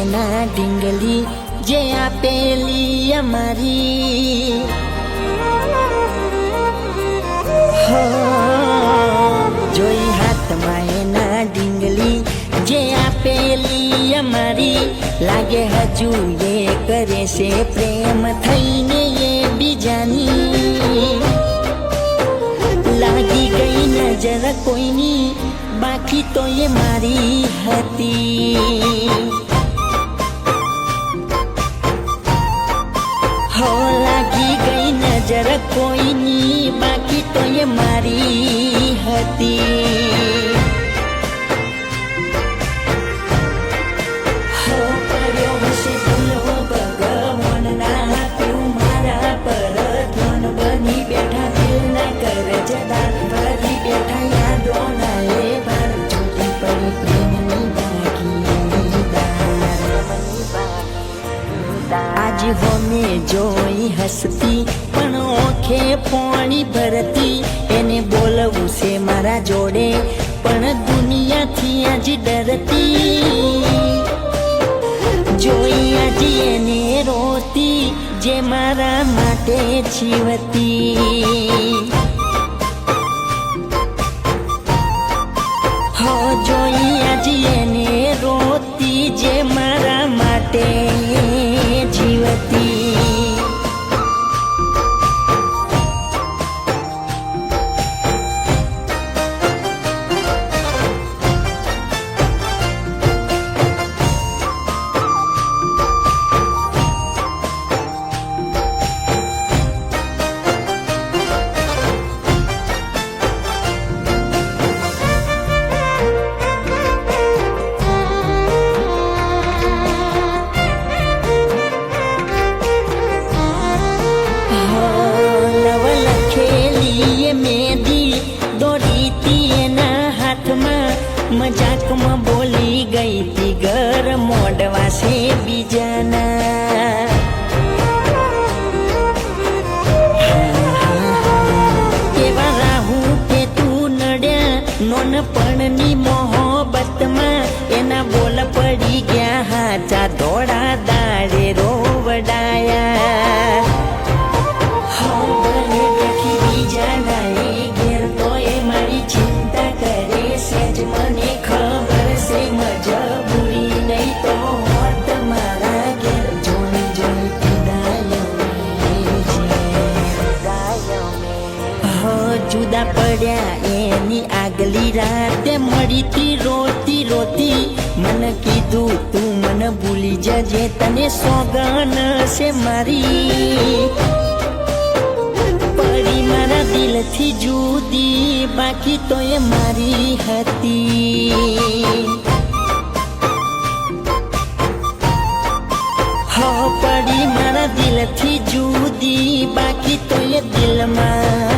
એના ઢીંગલી જે આપેલી અમારી હો જોઈ હાથમાં એના ઢીંગલી જે આપેલી અમારી લાગે હજુ એ કરે છે પ્રેમ થઈને એ બીજાની લાગી ગઈ નજર કોઈની બાકી તો એ મારી હતી હો લાગી ગઈ નજર કોઈની બાકી તો એ મારી હતી હો પડ્યો હશે ભૂલો ભગવાન ના આપ્યું મારા પર ધન બની બેઠા દિલ ના કર જતા ભરી બેઠા યાદો ના લે બાર જોડી પડી પ્રેમની ભાગીદાર આજ હોમે જોઈ હસતી પણ ઓખે પાણી ભરતી એને બોલવું છે મારા જોડે પણ દુનિયાથી આજ ડરતી જોઈ આજ એને રોતી જે મારા માટે જીવતી હો જોઈ આજ એને રોતી જે મારા માટે જીવતી મજાકમાં બોલી ગઈ તી ઘર મોડવા છે બીજાના કેવા રાહું કે તું નડ્યા નોનપણની મોહબ્બતમાં એના બોલ પડી ગયા હાચા ધોળા દાડે રોવડાયા હો ભલે બેઠી બીજાના એ ઘેર તો એ મારી ચિંતા કરે સેજ મને ખબર છે મજબૂરી નહીં તો હોત મારા ઘેર જોઈ જોઈ હો જુદા પડ્યા એની આગલી રાતે મળી તી રોતી રોતી મને કીધું તું મને ભૂલી જજે તને સોગન છે મારી પડી મારા દિલથી જુદી બાકી તો એ મારી હતી હો પડી મારા દિલથી જુદી બાકી તો એ દિલમાં